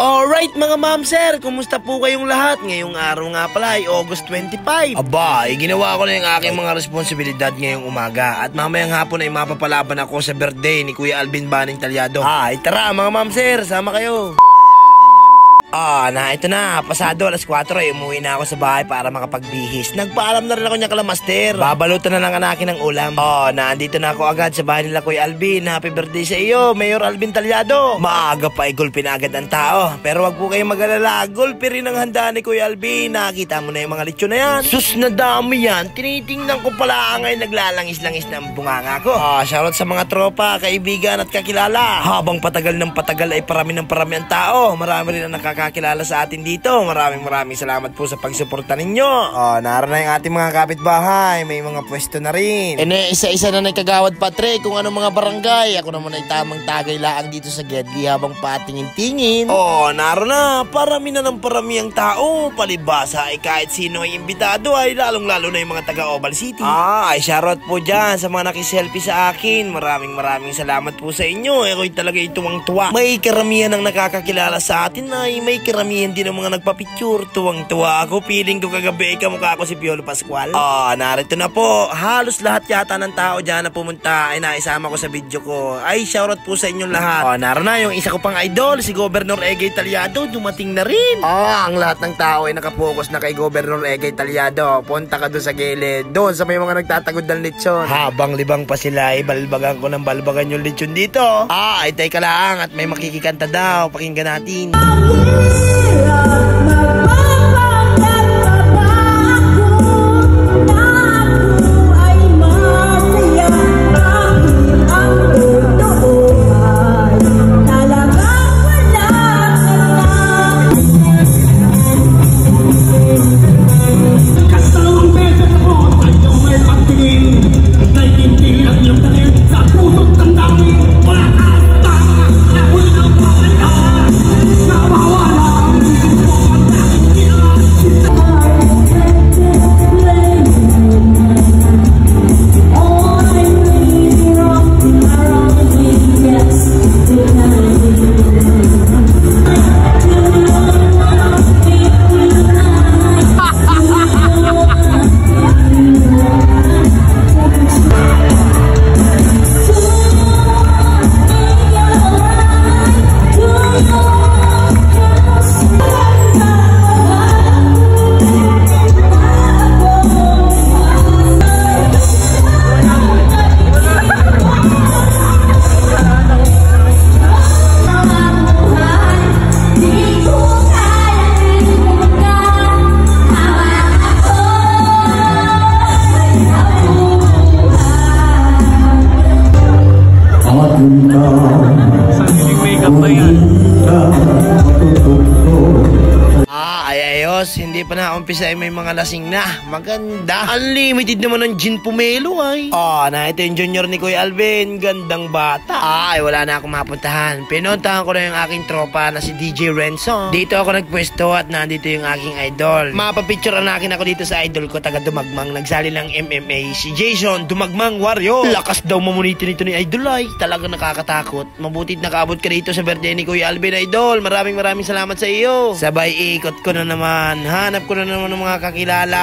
Alright mga ma'am sir, kumusta po kayong lahat? Ngayong araw nga pala ay August 25. Aba, ginawa ko na yung aking mga responsibilidad ngayong umaga. At mamayang hapon ay mapapalaban ako sa birthday ni Kuya Alvin Baning Talyado. Ay tara mga ma'am sir, sama kayo. Ito na, pasado alas 4 ay umuwi na ako sa bahay para makapagbihis. Nagpaalam na rin ako niya kala master. Babalutan na lang anakin ng ulam. Nandito na ako agad sa bahay nila Kuya Alvin. Happy birthday sa iyo, Mayor Alvin Talyado. Maaga pa ay gulpin agad ang tao. Pero wag po kayong mag-alala, gulpi rin ang handa ni Kuya Alvin. Nakita mo na yung mga lechon na yan. Sus na dami yan, tinitingnan ko pala ngay naglalangis-langis na ang bunganga ko. Shoutout sa mga tropa, kaibigan at kakilala. Habang patagal ng patagal ay parami ng parami ang tao. Marami rin ang nakakakilala sa atin dito. Maraming salamat po sa pagsuporta ninyo. Naroon na yung ating mga kapitbahay. May mga pwesto na rin. Isa-isa na nagkagawad patre kung anong mga barangay. Ako naman ay tamang tagay laang dito sa Gedli habang patingin-tingin. Naroon na. Parami na ng parami ang tao. Palibasa ay kahit sino ay imbitado ay lalong-lalo na yung mga taga Oval City. Ay shoutout po dyan sa mga nakiselfie sa akin. Maraming salamat po sa inyo. Ako'y talaga tuwang-tuwa. May karamihan ang nakakakilala sa atin ay may karamihan din ang mga nagpa-picture. Tuwang-tuwa ako. Feeling ko kagabi kamukha ko si Piolo Pascual. Narito na po. Halos lahat yata ng tao dyan na pumunta ay naisama ko sa video ko. Ay shoutout po sa inyong lahat. Naroon na yung isa ko pang idol, si Governor Egay Talyado. Dumating na rin. Ang lahat ng tao ay nakapokus na kay Governor Egay Talyado. Punta ka doon sa gilid. Doon sa may mga nagtatagod ng lechon. Habang libang pa sila ay balbagan ko ng balbagan yung lechon dito. Ay teka lang at may makikikanta daw. Pakinggan natin. Hindi pa na-umpisa ay may mga lasing na. Maganda. Unlimited naman ng gin pomelo ay. Ito yung junior ni Kuya Alvin. Gandang bata. Ay wala na akong mapuntahan. Pinuntahan ko na yung aking tropa na si DJ Renzo. Dito ako nagpwesto at nandito yung aking idol. Mapapicturean nakin ako dito sa idol ko taga Dumagmang. Nagsali lang MMA. Si Jason Dumagmang Warrior. Lakas daw mamuniti nito ni idol ay. Talagang nakakatakot. Mabutit nakaabot ka dito sa birthday ni Kuya Alvin idol. Maraming salamat sa iyo. Sabay ikot ko na naman. Hanap ko na naman ng mga kakilala.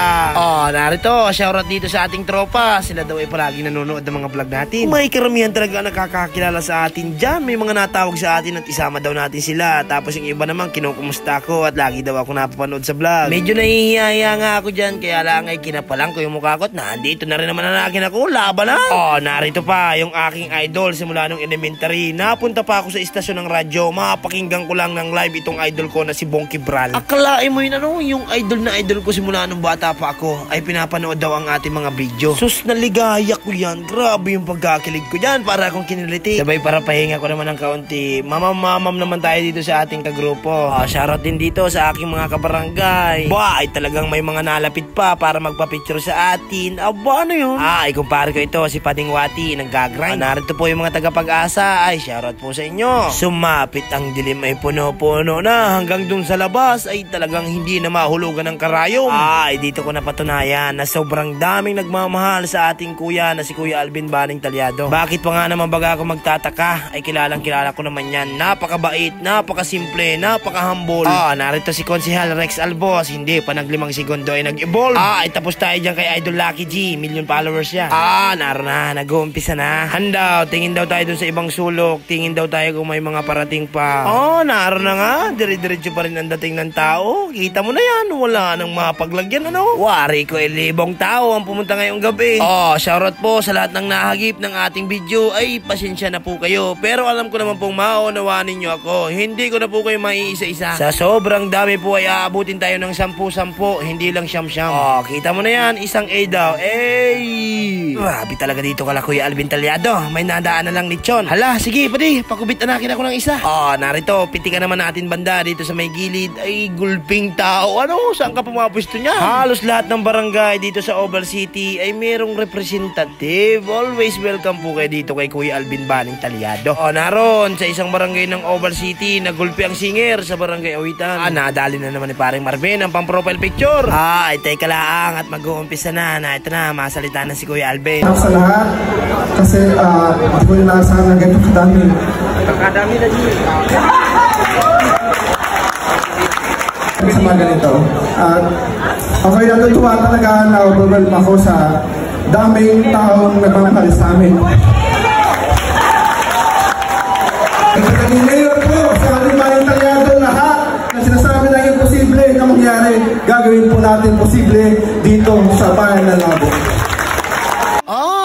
Narito, shoutout dito sa ating tropa. Sila daw ay palagi nanonood ng mga vlog natin. May karamihan talaga nakakakilala sa atin dyan. May mga natawag sa atin at isama daw natin sila. Tapos yung iba naman kinukumusta ko at lagi daw ako napapanood sa vlog. Medyo nahihiya nga ako dyan. Kaya lang ay kinapalang ko yung mukha ko at nandito na rin naman na akin ako. Laban na. Narito pa yung aking idol simula nung elementary. Napunta pa ako sa istasyon ng radyo. Mapakinggan ko lang ng live itong idol ko na si Bonky Bral. Akalain mo yun yung idol na idol ko simula nung bata pa ako ay pinapanood daw ang ating mga video. Sus, naligaya ko yan. Grabe yung pagkakilig ko dyan. Para akong kiniliti. Sabay para pahinga ko naman ng kaunti. Mamam naman tayo dito sa ating kagrupo. Shoutout din dito sa aking mga kabarangay. Ay talagang may mga nalapit pa para magpa-picture sa atin. Ano yun? Ay kumpare ko ito si Pading Wati nag-grind. Narito po yung mga taga-Pag-asa. Ay shoutout po sa inyo. Sumapit ang dilim ay puno-puno na hanggang dun sa labas ay talagang hindi na mahulog hulugan ng karayom. Ay, dito ko napatunayan na sobrang daming nagmamahal sa ating kuya na si Kuya Alvin Baning Talyado. Bakit pa nga naman baga ako magtataka? Ay kilalang kilala ko naman yan. Napakabait, napakasimple, napakahumble. Narito si Konsehal Rex Albos. Hindi pa nag-5 segundo ay nag-evolve. Ay tapos tayo dyan kay Idol Lucky G. Million followers siya. Naroon na, nag-uumpisa na. Handa, tingin daw tayo dun sa ibang sulok. Tingin daw tayo kung may mga parating pa. Naroon na nga. Dire-diretso pa rin ang dating ng tao. Kita mo na yan. Wala nang mapaglagyan, ano? Wari ko 1,000 tao ang pumunta ngayong gabi. Shoutout po sa lahat ng nahagip ng ating video. Ay, pasensya na po kayo. Pero alam ko naman pong maunawaan ninyo ako. Hindi ko na po kayo maiisa-isa. Sa sobrang dami po ay aabutin tayo ng 10-10. Hindi lang siyam-siyam. Kita mo na yan. Isang A daw. Grabe talaga dito kala Kuya Alvin Talyado. May nadaan na lang lechon. Hala, sige, pwede. Pakubit anakin ako ng isa. Narito. Pitikan naman natin banda dito sa may gilid. Ay, gulping tao. Ano? Saan ka pumapwesto niya? Halos lahat ng barangay dito sa Oval City ay merong representative. Always welcome po kayo dito kay Kuya Alvin Baning Talyado. Naroon sa isang barangay ng Oval City, nagulpi ang singer sa barangay Awitan. Nadali na naman ni paring Marvin ang pang-profile picture. Ay, teka lang at mag-uumpisa na. Ito na, masalita na si Kuya Alvin. Sa lahat, kasi hindi ko inaasahan na ganito kadami. Kadami na di. Sa mga ganito. Ako'y natutuwa talaga na overwhelm ako sa daming taong nagmamahal sa amin. Ngayon po, sa Alvin Baning Talyado, lahat na sinasabi na imposible na mangyari, gagawin po natin posible dito sa bayan ng Labo.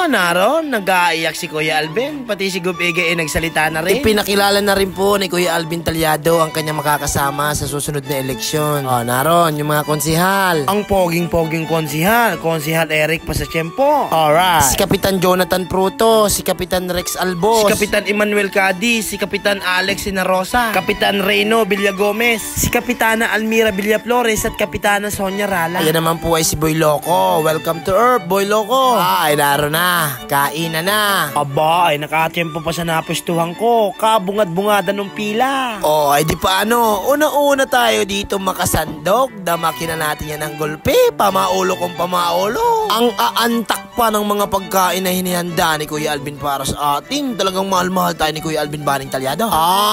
Naroon, nag-aaiyak si Kuya Alvin. Pati si Gub Ege nagsalita na rin. Ipinakilala na rin po ni Kuya Alvin Talyado ang kanyang makakasama sa susunod na eleksyon. Naroon, yung mga konsihal. Ang poging-poging konsihal. Konsihal Eric Pasachempo. Alright. Si Kapitan Jonathan Pruto. Si Kapitan Rex Albos. Si Kapitan Emmanuel Cadiz. Si Kapitan Alex Sinarosa. Kapitan Reyno Villagomez. Si Kapitana Almira Villaflores at Kapitana Sonia Rala. Ayan naman po ay si Boy Loco. Welcome to Earth, Boy Loco. Ay, naroon na. Kainan na. Aba, ay nakatiyempo pa sa napustuhan ko. Kabungad-bungada ng pila. Ay di paano. Una-una tayo dito makasandok. Damakin na natin yan ng gulpi. Pamaulo kong pamaulo. Ang aantak pa ng mga pagkain na hinihanda ni Kuya Alvin para sa atin. Talagang mahal-mahal tayo ni Kuya Alvin Baning Talyado.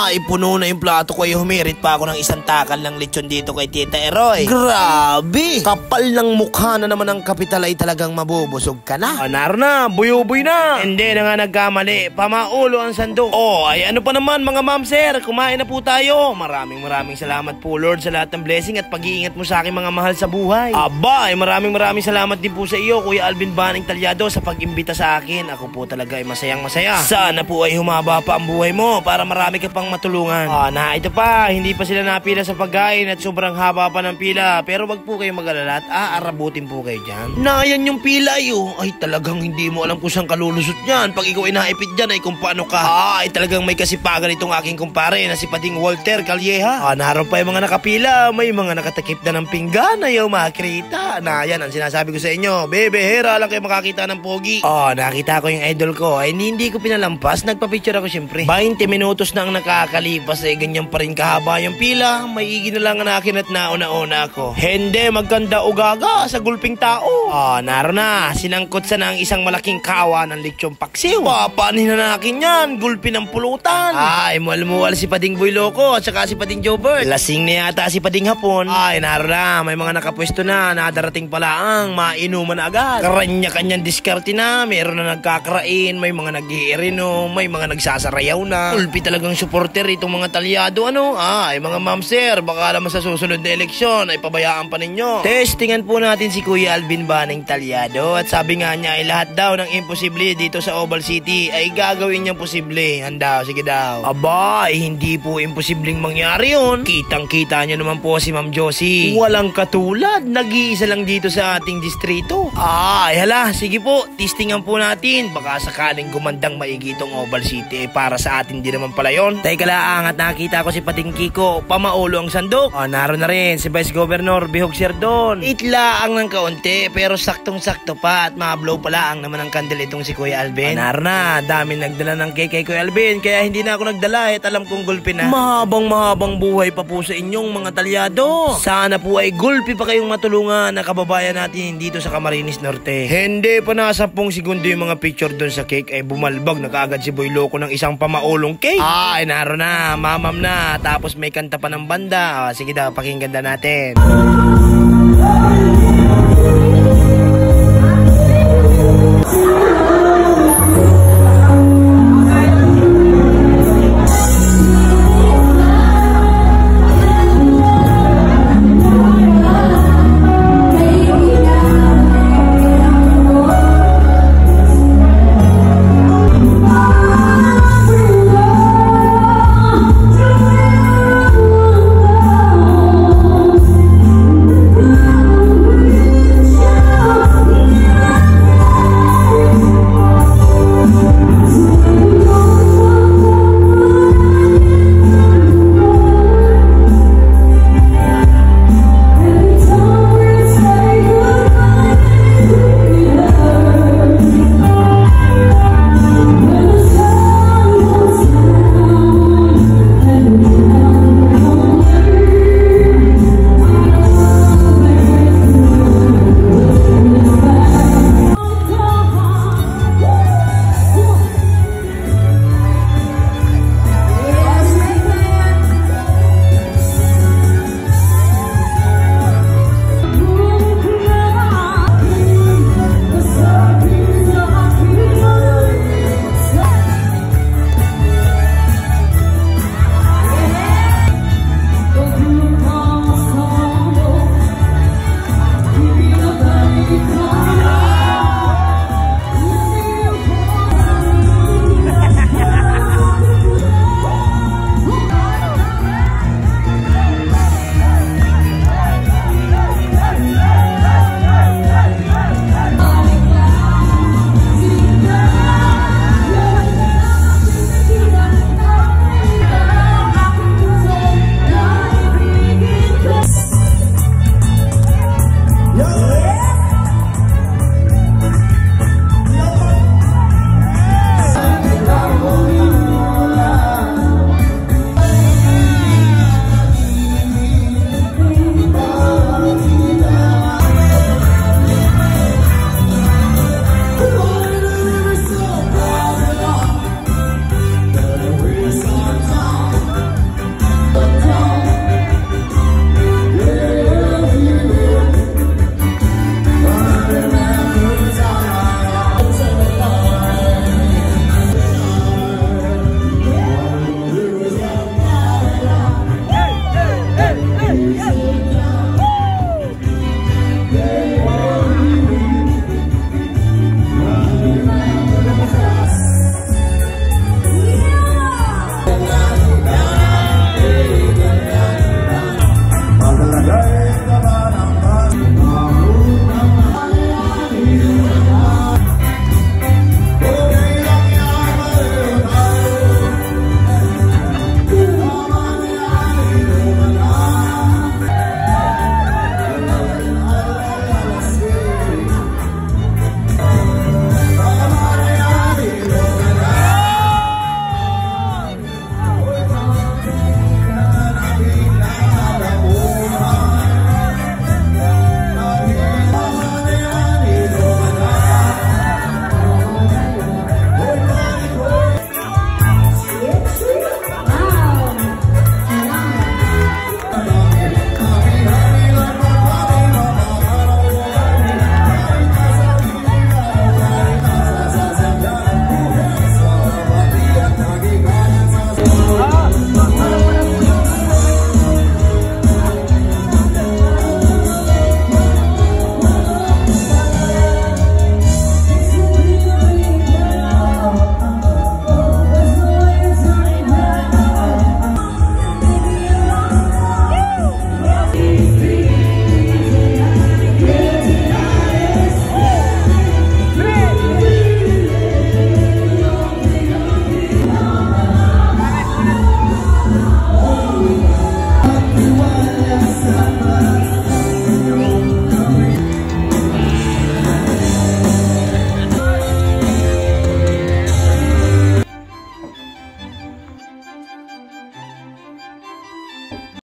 Ipuno na yung plato ko. Humirit pa ako ng isang takal ng lechon dito kay Tita Eroy. Grabe. Kapal ng mukha na naman ng kapital ay talagang mabubusog ka na. Naroon na. Buyo-buy na. Hindi na nga nagkamali. Pamaulo ang sandok. Ay ano pa naman mga ma'am sir. Kumain na po tayo. Maraming salamat po Lord sa lahat ng blessing at pag-iingat mo sa aking mga mahal sa buhay. Aba, maraming salamat din po sa iyo Kuya Alvin Baning Talyado sa pag-imbita sa akin. Ako po talaga ay masayang-masaya. Sana po ay humaba pa ang buhay mo para marami ka pang matulungan. Ito pa. Hindi pa sila napila sa pagkain at sobrang haba pa ng pila. Pero wag po kayo mag-alala at aarabutin po kayo dyan. Yan yung pila ay talagang hindi mo alam kung saan kalulusot niyan. Pag ikaw inaipit dyan ay kung paano ka. Ay talagang may kasipagan itong aking kumpare na si Pading Walter Calleja. Naroon pa yung mga nakapila. May mga nakatakip na ng pinggan na yung makikita. Yan ang sinasabi ko sa inyo. Bebehera lang kayo makakita ng pogi. Nakita ko yung idol ko. Hindi ko pinalampas. Nagpa-picture ako syempre. 20 minutos na ang nakakalipas ganyan pa rin kahaba yung pila. Maigi na lang ang akin at nauna-una ako. Hindi maganda ugaga sa gulping tao. Naroon na. Sinangkot sa na ang isang malaking kawa ng lechong paksiw. Papanin na nakin yan. Gulpi ng pulutan. Mual-mual si Pading Boy Loco at saka si Pading Jobert. Lasing na yata si Pading Hapon. Naroon na. May mga nakapwesto na. Nadarating pala ang mainuman agad. Karanya-kanyang diskarte na. Meron na nagkakarain. May mga nag-iirino. May mga nagsasarayaw na. Ulpi talagang supporter itong mga Talyado. Mga ma'am sir, baka naman sa susunod na eleksyon ay pabayaan pa ninyo. Testingan po natin si Kuya Alvin Baning Talyado. At sabi nga niya ay lahat daw ng imposible dito sa Oval City ay gagawin niyang posible. Handa, sige daw. Aba, hindi po imposibleng mangyari yun. Kitang-kita niyo naman po si Ma'am Josie. Walang katulad. Nag-iisa lang dito sa ating distrito. Hala, sige po, testingan po natin. Baka sakaling gumandang maigi itong Oval City. Para sa atin din naman pala yun. Teka lang at nakita ko si Pating Kiko, pamaulo ang sandok. Naroon na rin si Vice Governor Bihog Sirdon. Itlaang ng kaunti pero saktong-sakto pa at mablow pala ang naman ang kandil itong si Kuya Alvin. Naroon na, dami nagdala ng cake kay Kuya Alvin kaya hindi na ako nagdala at alam kong gulpi na. Mahabang buhay pa po sa inyong mga talyado. Sana po ay gulpi pa kayong matulungan na kababayan natin dito sa Camarines Norte. Hindi pa nasa 10 segundo yung mga picture doon sa cake ay bumalbag na kaagad si Boy Loco ng isang pamaulong cake. Ay naroon na, mamam na. Tapos may kanta pa ng banda. Sige daw, pakinggan na natin.